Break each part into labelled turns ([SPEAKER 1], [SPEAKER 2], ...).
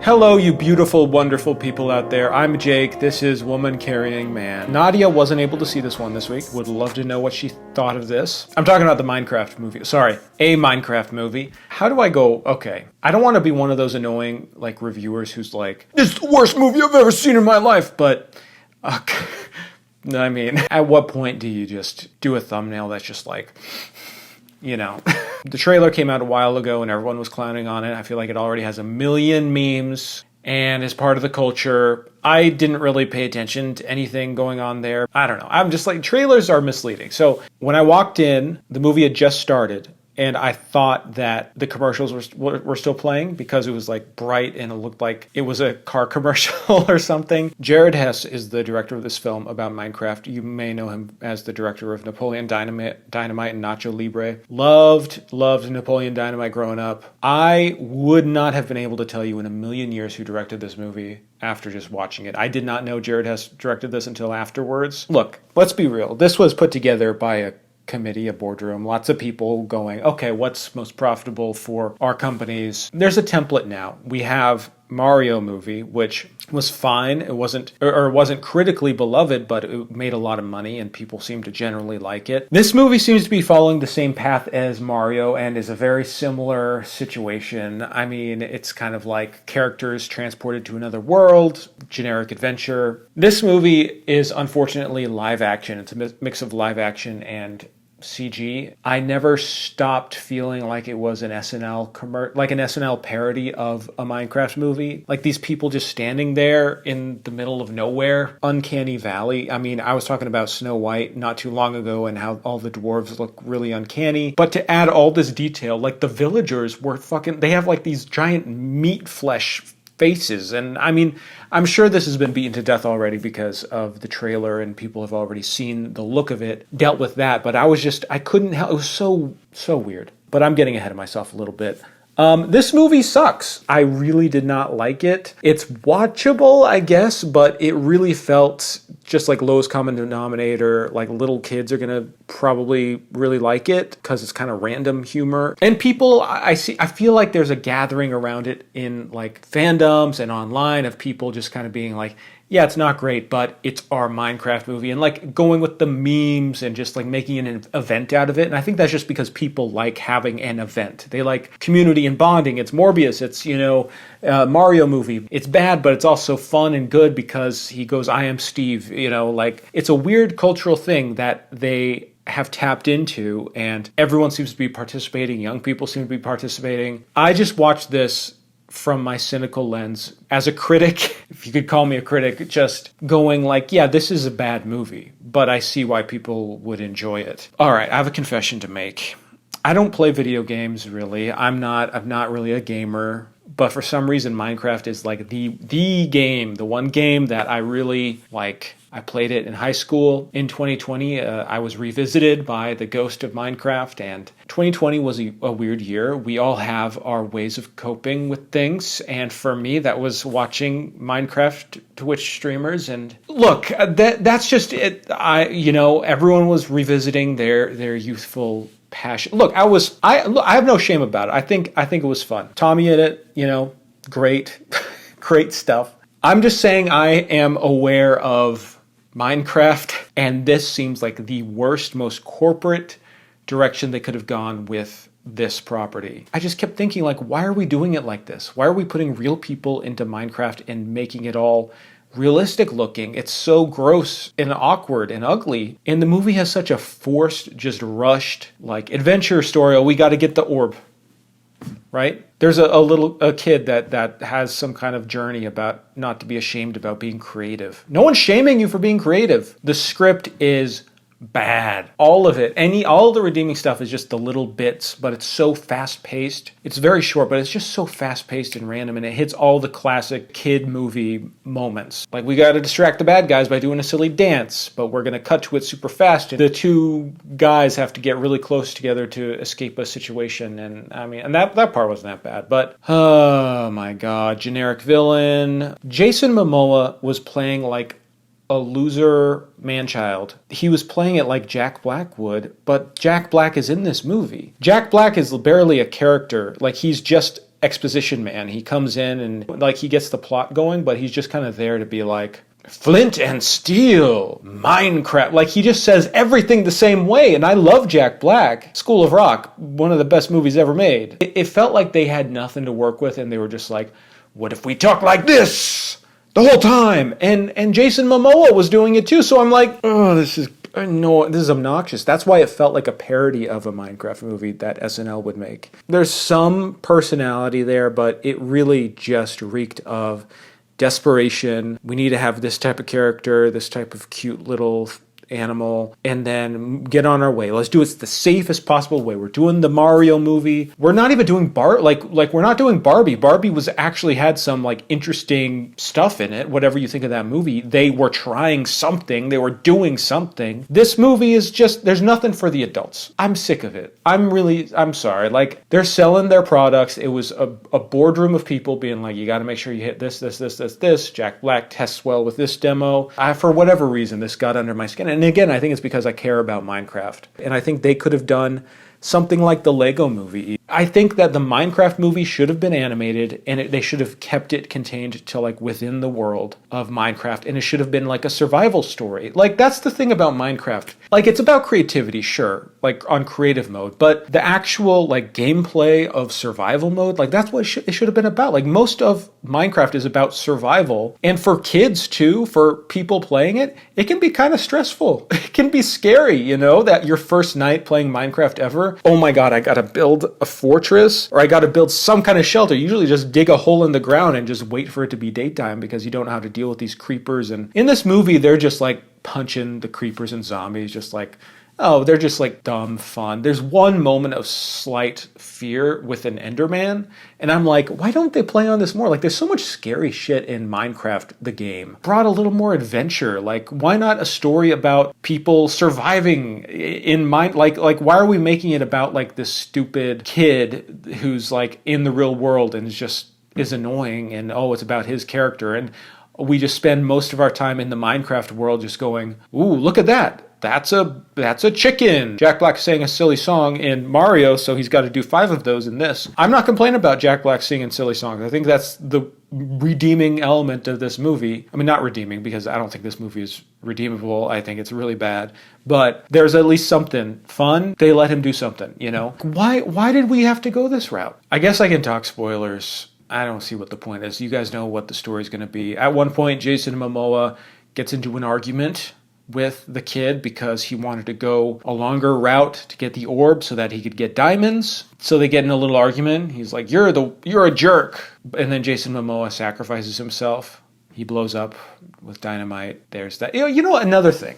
[SPEAKER 1] Hello, you beautiful, wonderful people out there. I'm Jake. This is Woman Carrying Man. Nadia wasn't able to see this one this week. Would love to know what she thought of this. I'm talking about the Minecraft movie. Sorry, a Minecraft movie. How do I go, okay, I don't want to be one of those annoying, reviewers who's like, this is the worst movie I've ever seen in my life, but, I mean, at what point do you just do a thumbnail that's just like, the trailer came out a while ago and everyone was clowning on it. I feel like it already has a million memes and is part of the culture. I didn't really pay attention to anything going on there. I don't know. I'm just like, trailers are misleading. So when I walked in, the movie had just started. And I thought that the commercials were still playing because it was bright and it looked like it was a car commercial or something. Jared Hess is the director of this film about Minecraft. You may know him as the director of Napoleon Dynamite and Nacho Libre. Loved Napoleon Dynamite growing up. I would not have been able to tell you in a million years who directed this movie after just watching it. I did not know Jared Hess directed this until afterwards. Look, let's be real. This was put together by a committee, a boardroom, lots of people going, okay, what's most profitable for our companies? There's a template now. We have Mario movie, which was fine. It wasn't critically beloved, but it made a lot of money and people seem to generally like it. This movie seems to be following the same path as Mario and is a very similar situation. I mean, it's kind of like characters transported to another world, generic adventure. This movie is unfortunately live action. It's a mix of live action and CG. I never stopped feeling like it was an SNL parody of a Minecraft movie. Like these people just standing there in the middle of nowhere. Uncanny Valley. I mean, I was talking about Snow White not too long ago and how all the dwarves look really uncanny. But to add all this detail, the villagers were they have these giant meat flesh faces. And I mean, I'm sure this has been beaten to death already because of the trailer and people have already seen the look of it, dealt with that. But I couldn't help, it was so weird. But I'm getting ahead of myself a little bit. This movie sucks. I really did not like it. It's watchable, I guess, but it really felt just like lowest common denominator. Like little kids are gonna probably really like it because it's kind of random humor. And people, I feel like there's a gathering around it in fandoms and online of people just kind of being like, yeah, it's not great, but it's our Minecraft movie. And going with the memes and just making an event out of it. And I think that's just because people like having an event. They like community and bonding. It's Morbius. It's, Mario movie. It's bad, but it's also fun and good because he goes, I am Steve. It's a weird cultural thing that they have tapped into and everyone seems to be participating. Young people seem to be participating. I just watched this from my cynical lens as a critic, if you could call me a critic, just going yeah, this is a bad movie, but I see why people would enjoy it. All right, I have a confession to make. I don't play video games, really. I'm not really a gamer, but for some reason, Minecraft is the game, the one game that I really like. I played it in high school. In 2020, I was revisited by the ghost of Minecraft, and 2020 was a weird year. We all have our ways of coping with things, and for me, that was watching Minecraft Twitch streamers. And look, that's just it. Everyone was revisiting their youthful passion. Look, I have no shame about it. I think it was fun. Tommy in it, great, great stuff. I'm just saying I am aware of Minecraft, and this seems like the worst, most corporate direction they could have gone with this property. I just kept thinking, why are we doing it like this? Why are we putting real people into Minecraft and making it all realistic looking? It's so gross and awkward and ugly. And the movie has such a forced, just rushed, adventure story. Oh, we got to get the orb. Right? There's a kid that has some kind of journey about not to be ashamed about being creative. No one's shaming you for being creative. The script is bad. All of it. All the redeeming stuff is just the little bits, but it's so fast-paced. It's very short, but it's just so fast-paced and random, and it hits all the classic kid movie moments. We got to distract the bad guys by doing a silly dance, but we're going to cut to it super fast, and the two guys have to get really close together to escape a situation, and that part wasn't that bad, but oh my god, generic villain. Jason Momoa was playing a loser man-child. He was playing it like Jack Black would, but Jack Black is in this movie. Jack Black is barely a character. He's just exposition man. He comes in and like he gets the plot going, but he's just kind of there to be like, Flint and Steel, Minecraft. Like he just says everything the same way. And I love Jack Black. School of Rock, one of the best movies ever made. It felt like they had nothing to work with and they were just like, what if we talk like this the whole time? And Jason Momoa was doing it too. So I'm like, oh, this is obnoxious. That's why it felt like a parody of a Minecraft movie that SNL would make. There's some personality there, but it really just reeked of desperation. We need to have this type of character, this type of cute little animal, and then get on our way. Let's do it the safest possible way. We're doing the Mario movie. We're not even doing we're not doing Barbie. Barbie was actually had some like interesting stuff in it. Whatever you think of that movie, they were trying something. They were doing something. This movie is just, there's nothing for the adults. I'm sick of it. I'm sorry. Like they're selling their products. It was a boardroom of people being like, you got to make sure you hit this. Jack Black tests well with this demo. For whatever reason, this got under my skin. And again, I think it's because I care about Minecraft. And I think they could have done something like the Lego movie. I think that the Minecraft movie should have been animated and they should have kept it contained to like within the world of Minecraft, and it should have been like a survival story. Like that's the thing about Minecraft. Like it's about creativity, sure, like on creative mode, but the actual like gameplay of survival mode, like that's what it should have been about. Like most of Minecraft is about survival, and for kids too, for people playing it, it can be kind of stressful. It can be scary, you know, that your first night playing Minecraft ever, oh my god, I gotta build a fortress, or I gotta build some kind of shelter. Usually just dig a hole in the ground and just wait for it to be daytime because you don't know how to deal with these creepers. And in this movie, they're just like punching the creepers and zombies, just like, oh, they're just like dumb fun. There's one moment of slight fear with an Enderman, and I'm like, why don't they play on this more? Like, there's so much scary shit in Minecraft, the game. Brought a little more adventure. Like, why not a story about people surviving in like, why are we making it about like this stupid kid who's like in the real world and is annoying, and oh, it's about his character, and we just spend most of our time in the Minecraft world just going, ooh, look at that. That's a chicken. Jack Black sang a silly song in Mario, so he's got to do 5 of those in this. I'm not complaining about Jack Black singing silly songs. I think that's the redeeming element of this movie. I mean, not redeeming, because I don't think this movie is redeemable. I think it's really bad. But there's at least something fun. They let him do something, you know? Why did we have to go this route? I guess I can talk spoilers. I don't see what the point is. You guys know what the story's going to be. At one point, Jason Momoa gets into an argument with the kid because he wanted to go a longer route to get the orb so that he could get diamonds. So they get in a little argument. He's like, you're a jerk. And then Jason Momoa sacrifices himself. He blows up with dynamite. There's that. You know, another thing.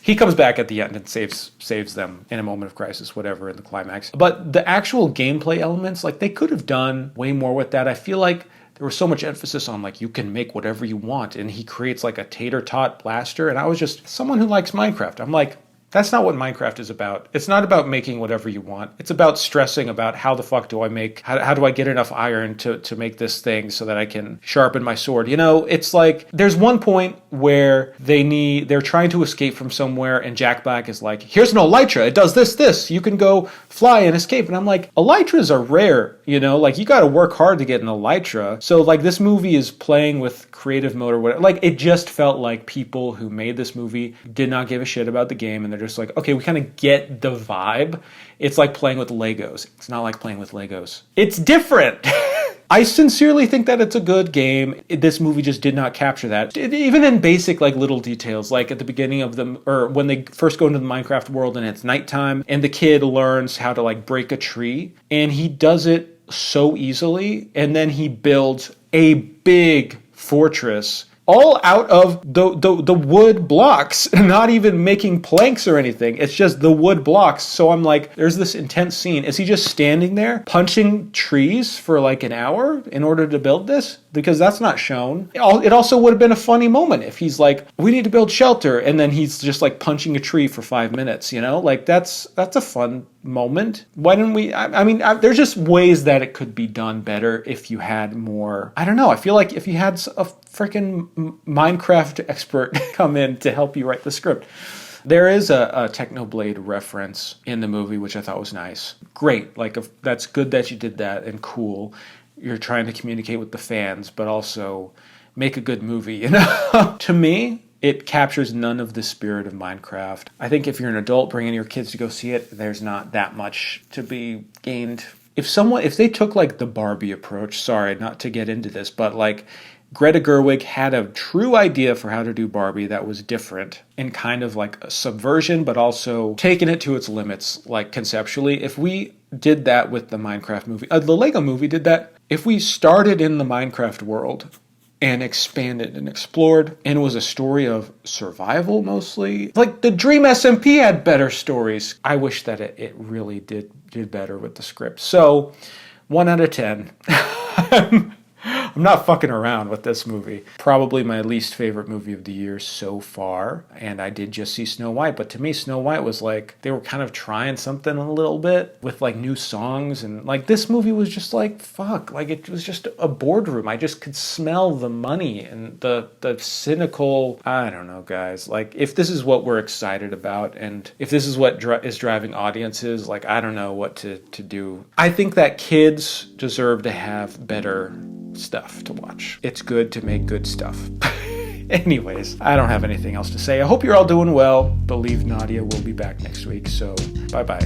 [SPEAKER 1] He comes back at the end and saves them in a moment of crisis, whatever, in the climax. But the actual gameplay elements, like, they could have done way more with that. I feel like there was so much emphasis on, like, you can make whatever you want, and he creates, like, a tater tot blaster, and I was just someone who likes Minecraft. I'm like, that's not what Minecraft is about. It's not about making whatever you want. It's about stressing about how the fuck do I make, how do I get enough iron to make this thing so that I can sharpen my sword. You know, it's like, there's one point where they're trying to escape from somewhere, and Jack Black is like, here's an elytra. It does this. You can go fly and escape. And I'm like, elytras are rare, you know? Like, you got to work hard to get an elytra. So, like, this movie is playing with creative mode or whatever. Like, it just felt like people who made this movie did not give a shit about the game, and they're just like, okay, we kind of get the vibe. It's like playing with Legos. It's not like playing with Legos. It's different. I sincerely think that it's a good game. This movie just did not capture that. Even in basic, like, little details, like at the beginning of or when they first go into the Minecraft world and it's nighttime, and the kid learns how to, like, break a tree, and he does it so easily, and then he builds a big fortress all out of the wood blocks, not even making planks or anything. It's just the wood blocks. So I'm like, there's this intense scene. Is he just standing there punching trees for like an hour in order to build this? Because that's not shown. It also would have been a funny moment if he's like, we need to build shelter, and then he's just like punching a tree for 5 minutes, you know? Like, that's a fun moment. Why didn't we? I mean, there's just ways that it could be done better if you had more. I don't know. I feel like if you had a freaking Minecraft expert come in to help you write the script. There is a Technoblade reference in the movie, which I thought was nice. Great. Like, that's good that you did that and cool. You're trying to communicate with the fans, but also make a good movie, you know? To me, it captures none of the spirit of Minecraft. I think if you're an adult bringing your kids to go see it, there's not that much to be gained. If they took like the Barbie approach, sorry, not to get into this, but like Greta Gerwig had a true idea for how to do Barbie that was different and kind of like a subversion, but also taking it to its limits, like conceptually. If we did that with the Minecraft movie, the Lego movie did that. If we started in the Minecraft world and expanded and explored, and it was a story of survival mostly, like the Dream SMP had better stories. I wish that it really did better with the script. So 1 out of 10. I'm not fucking around with this movie. Probably my least favorite movie of the year so far. And I did just see Snow White. But to me, Snow White was like, they were kind of trying something a little bit with like new songs. And like this movie was just like, fuck. Like it was just a boardroom. I just could smell the money and the cynical, I don't know, guys. Like if this is what we're excited about and if this is what is driving audiences, like I don't know what to do. I think that kids deserve to have better stuff to watch. It's good to make good stuff. Anyways, I don't have anything else to say. I hope you're all doing well. Believe Nadia will be back next week. So bye-bye.